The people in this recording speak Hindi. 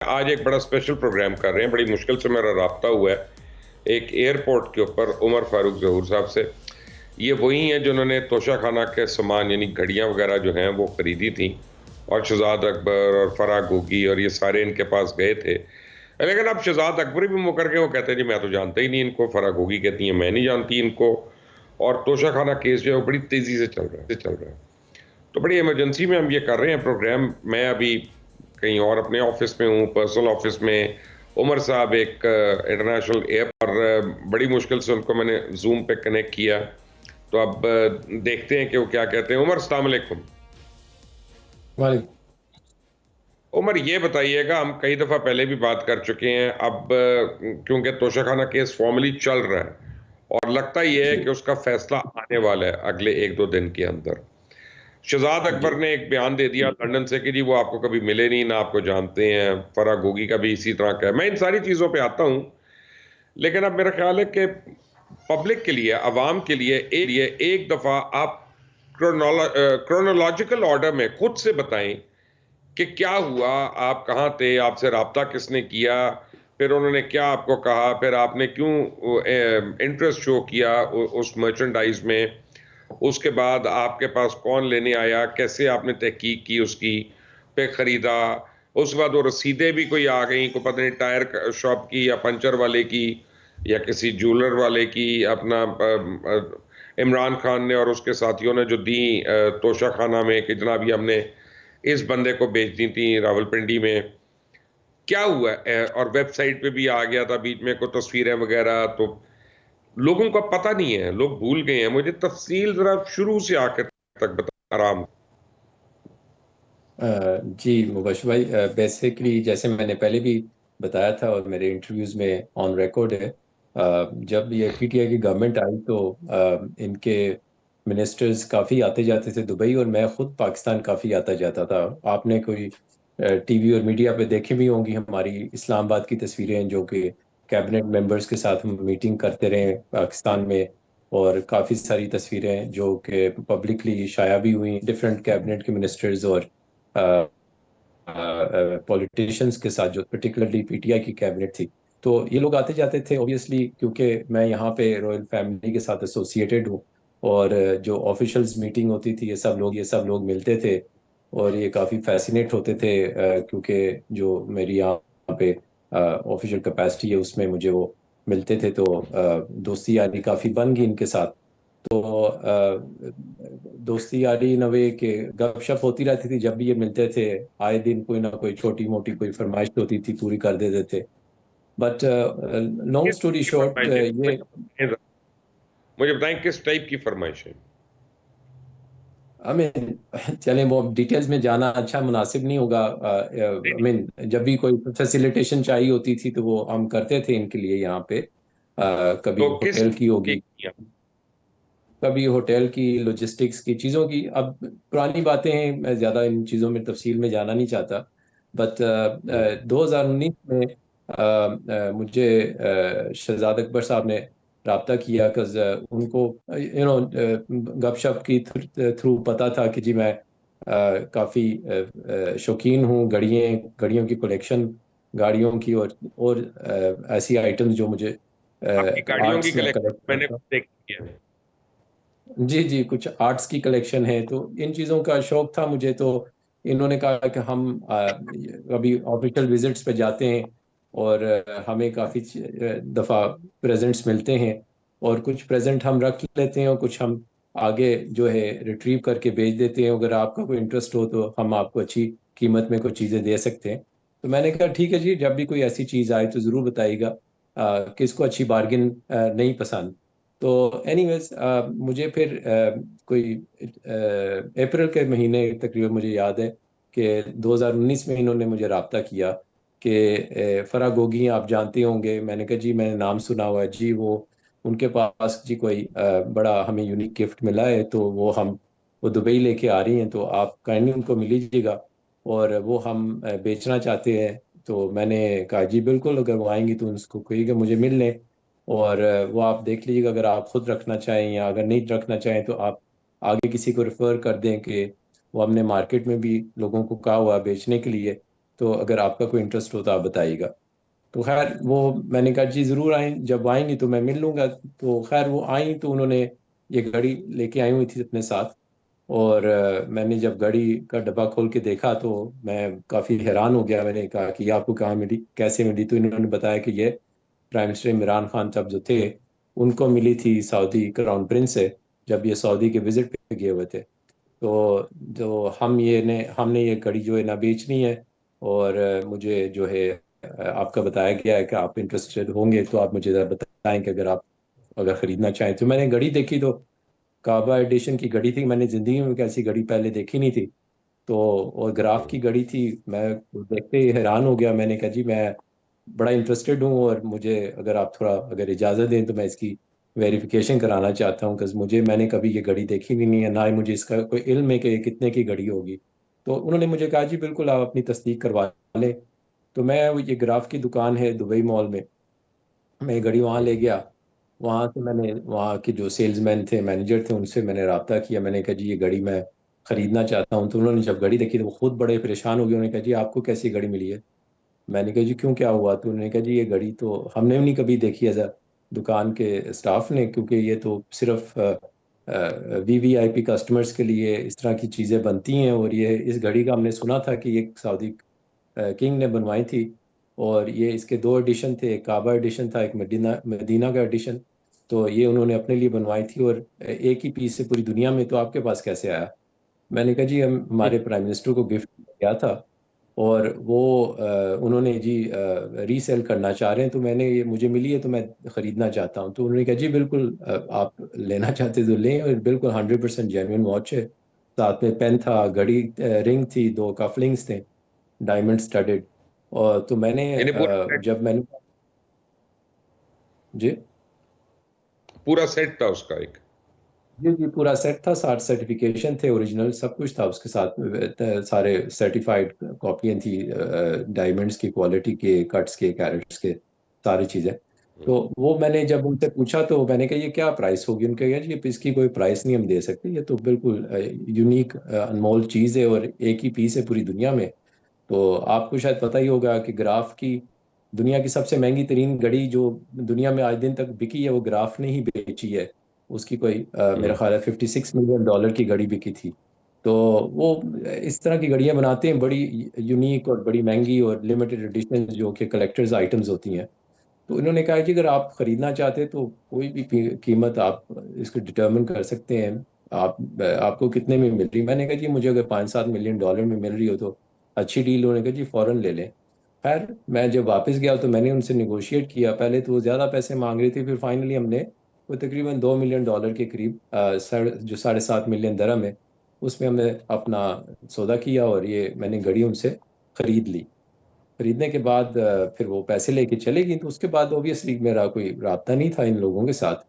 आज एक बड़ा स्पेशल प्रोग्राम कर रहे हैं। बड़ी मुश्किल से मेरा राब्ता हुआ है एक एयरपोर्ट के ऊपर उमर फारूक जहूर साहब से। ये वही हैं जिन्होंने तोशा खाना के सामान यानी घड़ियां वगैरह जो हैं वो खरीदी थी, और शहजाद अकबर और फराह गोगी और ये सारे इनके पास गए थे। लेकिन अब शहजाद अकबर भी मुकर के वो कहते हैं जी मैं तो जानता ही नहीं इनको। फराह गोगी कहती है मैं नहीं जानती इनको। और तोशा खाना केस जो है वो बड़ी तेजी से चल रहा है। तो बड़ी इमरजेंसी में हम ये कर रहे हैं प्रोग्राम। मैं अभी कहीं और अपने ऑफिस में हूँ, पर्सनल ऑफिस में। उमर साहब एक इंटरनेशनल एयर पर बड़ी मुश्किल से उनको मैंने जूम पे कनेक्ट किया। तो अब देखते हैं कि वो क्या कहते हैं। उमर, अस्सलाम वालेकुम। वालेकुम। उमर, ये बताइएगा, हम कई दफ़ा पहले भी बात कर चुके हैं। अब क्योंकि तोशाखाना केस फॉर्मली चल रहा है और लगता ही है जी कि उसका फैसला आने वाला है अगले एक दो दिन के अंदर। शहजाद जी। अकबर ने एक बयान दे दिया लंदन से कि जी वो आपको कभी मिले नहीं, ना आपको जानते हैं। फराह गोगी का भी इसी तरह का है। मैं इन सारी चीज़ों पे आता हूँ, लेकिन अब मेरा ख्याल है कि पब्लिक के लिए, अवाम के लिए एक दफ़ा आप क्रोनोलॉजिकल ऑर्डर में खुद से बताएं कि क्या हुआ, आप कहाँ थे, आपसे राब्ता किसने किया, फिर उन्होंने क्या आपको कहा, फिर आपने क्यों इंटरेस्ट शो किया उस मर्चेंडाइज में। उसके बाद आपके पास कौन लेने आया, कैसे आपने तहकीक की उसकी, पे खरीदा। उसके बाद वो रसीदें भी कोई आ गई, को पता नहीं टायर शॉप की या पंचर वाले की या किसी ज्वेलर वाले की। अपना इमरान खान ने और उसके साथियों ने जो दी तोशा खाना में कि जनाब ये हमने इस बंदे को बेच दी थी रावलपिंडी में। क्या हुआ और वेबसाइट पे भी आ गया था बीच में कोई तस्वीरें वगैरह। तो लोगों का पता नहीं है, लोग भूल गए हैं। मुझे तफसील जरा शुरू से आखिर तक बता, आराम। जी मुबश भाई, बेसिकली जैसे मैंने पहले भी बताया था और मेरे इंटरव्यूज में ऑन रिकॉर्ड है। जब ये पीटीआई की गवर्नमेंट आई तो इनके मिनिस्टर्स काफ़ी आते जाते थे दुबई, और मैं खुद पाकिस्तान काफ़ी आता जाता था। आपने कोई टीवी और मीडिया पे देखी भी होंगी हमारी इस्लामाबाद की तस्वीरें, जो कि कैबिनेट मेंबर्स के साथ हम मीटिंग करते रहे पाकिस्तान में। और काफ़ी सारी तस्वीरें जो कि पब्लिकली शाया भी हुई डिफरेंट कैबिनेट के मिनिस्टर्स और पॉलिटिशियंस के साथ, जो पर्टिकुलरली पीटीआई की कैबिनेट थी। तो ये लोग आते जाते थे ऑब्वियसली, क्योंकि मैं यहाँ पे रॉयल फैमिली के साथ एसोसिएटेड हूँ। और जो ऑफिशियल्स मीटिंग होती थी, ये सब लोग मिलते थे। और ये काफ़ी फैसिनेट होते थे, क्योंकि जो मेरी यहाँ पे ऑफिशियल कैपेसिटी है उसमें मुझे वो मिलते थे। तो दोस्ती यारी काफ़ी बन गई इनके साथ। तो दोस्ती यारी नवे के गपशप होती रहती थी जब भी ये मिलते थे। आए दिन कोई ना कोई छोटी मोटी कोई फरमाइश होती थी, पूरी कर देते थे। बट लॉन्ग किस स्टोरी की शॉर्ट, फरमाइश है? ये मुझे बताएं किस टाइप की फरमाइश है। हमें चले वो डिटेल्स में जाना अच्छा मुनासिब नहीं होगा। नहीं, आई नहीं। मीन जब भी कोई फैसिलिटेशन चाहिए होती थी तो वो हम करते थे इनके लिए यहाँ पे। कभी तो किस होटल की की होगी, किया? कभी होटल की, लॉजिस्टिक्स की चीज़ों की। अब पुरानी बातें हैं, मैं ज़्यादा इन चीज़ों में तफसील में जाना नहीं चाहता। बट 2019 में मुझे शहजाद अकबर साहब ने रब्ता किया, बिकॉज उनको गपशप की थ्रू पता था कि जी मैं काफ़ी शौकीन हूँ घड़ियों की कलेक्शन, गाड़ियों की, और ऐसी आइटम्स जो मुझे आपकी गाड़ियों की आर्ट्स में कलेक्शन कलेक्ट मैंने करता। खुद देखी है। जी जी, कुछ आर्ट्स की कलेक्शन है, तो इन चीज़ों का शौक था मुझे। तो इन्होंने कहा कि हम अभी ऑफिशियल विजिट्स पे जाते हैं, और हमें काफ़ी दफ़ा प्रेजेंट्स मिलते हैं। और कुछ प्रेजेंट हम रख लेते हैं और कुछ हम आगे जो है रिट्रीव करके बेच देते हैं। अगर आपका कोई इंटरेस्ट हो तो हम आपको अच्छी कीमत में कुछ चीज़ें दे सकते हैं। तो मैंने कहा ठीक है जी, जब भी कोई ऐसी चीज़ आए तो ज़रूर बताइएगा। किसको अच्छी बार्गिन नहीं पसंद। तो एनीवेज मुझे फिर कोई अप्रैल के महीने तकरीबन मुझे याद है कि 2019 में इन्होंने मुझे रब्ता किया कि फराह गोगी आप जानते होंगे। मैंने कहा जी मैंने नाम सुना हुआ है जी। वो उनके पास जी कोई बड़ा हमें यूनिक गिफ्ट मिला है, तो वो दुबई लेके आ रही हैं, तो आप काइंडली उनको मिल लीजिएगा। और वो हम बेचना चाहते हैं। तो मैंने कहा जी बिल्कुल, अगर वो आएंगी तो उनको कहिएगा मुझे मिल लें। और वो आप देख लीजिएगा, अगर आप खुद रखना चाहें या अगर नहीं रखना चाहें तो आप आगे किसी को रेफर कर दें कि वो हमने मार्केट में भी लोगों को कहा हुआ है बेचने के लिए। तो अगर आपका कोई इंटरेस्ट हो तो आप बताइएगा। तो खैर वो मैंने कहा जी ज़रूर आए, जब आएंगी तो मैं मिल लूँगा। तो खैर वो आई तो उन्होंने ये घड़ी लेके आई हुई थी अपने साथ। और मैंने जब घड़ी का डब्बा खोल के देखा तो मैं काफ़ी हैरान हो गया। मैंने कहा कि ये आपको कहाँ मिली, कैसे मिली? तो इन्होंने बताया कि ये प्राइम मिनिस्टर इमरान खान साहब जो थे उनको मिली थी सऊदी क्राउन प्रिंस से, जब ये सऊदी के विजिट पे गए हुए थे। तो जो हमने ये घड़ी जो है ना बेचनी है। और मुझे जो है आपका बताया गया है कि आप इंटरेस्टेड होंगे, तो आप मुझे ज़रा बताएं कि अगर खरीदना चाहें। तो मैंने घड़ी देखी तो काबा एडिशन की घड़ी थी। मैंने ज़िंदगी में कैसी घड़ी पहले देखी नहीं थी। तो और ग्राफ की घड़ी थी। मैं देखते ही हैरान हो गया। मैंने कहा जी मैं बड़ा इंटरेस्टेड हूँ, और मुझे अगर आप थोड़ा अगर इजाज़त दें तो मैं इसकी वेरिफिकेशन कराना चाहता हूँ, बिकॉज मैंने कभी ये घड़ी देखी भी नहीं है, ना ही मुझे इसका कोई इल्म है कि ये कितने की घड़ी होगी। तो उन्होंने मुझे कहा जी बिल्कुल आप अपनी तस्दीक करवा लें। तो मैं ये ग्राफ की दुकान है दुबई मॉल में, मैं ये घड़ी वहाँ ले गया। वहाँ से मैंने वहाँ के जो सेल्समैन थे, मैनेजर थे, उनसे मैंने रब्ता किया। मैंने कहा जी ये घड़ी मैं ख़रीदना चाहता हूँ। तो उन्होंने जब घड़ी देखी तो वो खुद बड़े परेशान हो गए। उन्होंने कहा जी आपको कैसी घड़ी मिली है? मैंने कहा जी क्यों, क्या हुआ? तो उन्होंने कहा जी ये घड़ी तो हमने भी नहीं कभी देखी एज अ दुकान के स्टाफ ने, क्योंकि ये तो सिर्फ वीवीआईपी कस्टमर्स के लिए इस तरह की चीज़ें बनती हैं। और ये इस घड़ी का हमने सुना था कि ये सऊदी किंग ने बनवाई थी। और ये इसके दो एडिशन थे, एक काबा एडिशन था, एक मदीना मदीना का एडिशन। तो ये उन्होंने अपने लिए बनवाई थी, और एक ही पीस से पूरी दुनिया में, तो आपके पास कैसे आया? मैंने कहा जी हम हमारे प्राइम मिनिस्टर को गिफ्ट किया था, और वो उन्होंने जी रीसेल करना चाह रहे हैं, तो मैंने ये मुझे मिली है तो मैं ख़रीदना चाहता हूँ। तो उन्होंने कहा जी बिल्कुल आप लेना चाहते तो लें, और बिल्कुल 100% जेन्युइन वॉच है। साथ में पेन था, घड़ी, रिंग थी, दो कफलिंग्स थे डायमंड स्टडेड। और तो मैंने यानी जब मैंने जी पूरा सेट था उसका एक। जी जी पूरा सेट था। 60 सर्टिफिकेशन थे, ओरिजिनल सब कुछ था उसके साथ। सारे सर्टिफाइड कॉपियाँ थी, डायमंड्स की क्वालिटी के, कट्स के, कैरेट्स के, सारी चीज़ें। तो वो मैंने जब उनसे पूछा तो मैंने कहा ये क्या प्राइस होगी? उनके कहा जी इसकी कोई प्राइस नहीं हम दे सकते, ये तो बिल्कुल यूनिक अनमोल चीज़ है, और एक ही पीस है पूरी दुनिया में। तो आपको शायद पता ही होगा कि ग्राफ की दुनिया की सबसे महंगी तरीन घड़ी जो दुनिया में आज दिन तक बिकी है वो ग्राफ ने ही बेची है। उसकी कोई मेरा ख्याल है $56 मिलियन की घड़ी बिकी थी। तो वो इस तरह की घड़ियां बनाते हैं, बड़ी यूनिक और बड़ी महंगी और लिमिटेड एडिशन, जो कि कलेक्टर्स आइटम्स होती हैं। तो इन्होंने कहा कि अगर आप खरीदना चाहते हैं तो कोई भी कीमत आप इसको डिटर्मिन कर सकते हैं। आपको कितने में मिल रही? मैंने कहा जी मुझे अगर $5-7 मिलियन में मिल रही हो तो अच्छी डील। उन्होंने कहा जी फौरन ले लें। खैर मैं जब वापस गया तो मैंने उनसे निगोशिएट किया। पहले तो वो ज़्यादा पैसे मांग रही थी, फिर फाइनली हमने वो तकरीबन $2 मिलियन के करीब जो 7.5 मिलियन दरम है, उसमें हमने अपना सौदा किया, और ये मैंने घड़ी उनसे खरीद ली। खरीदने के बाद फिर वो पैसे लेके चले गई। तो उसके बाद ऑब्वियसली मेरा कोई राब्ता नहीं था इन लोगों के साथ।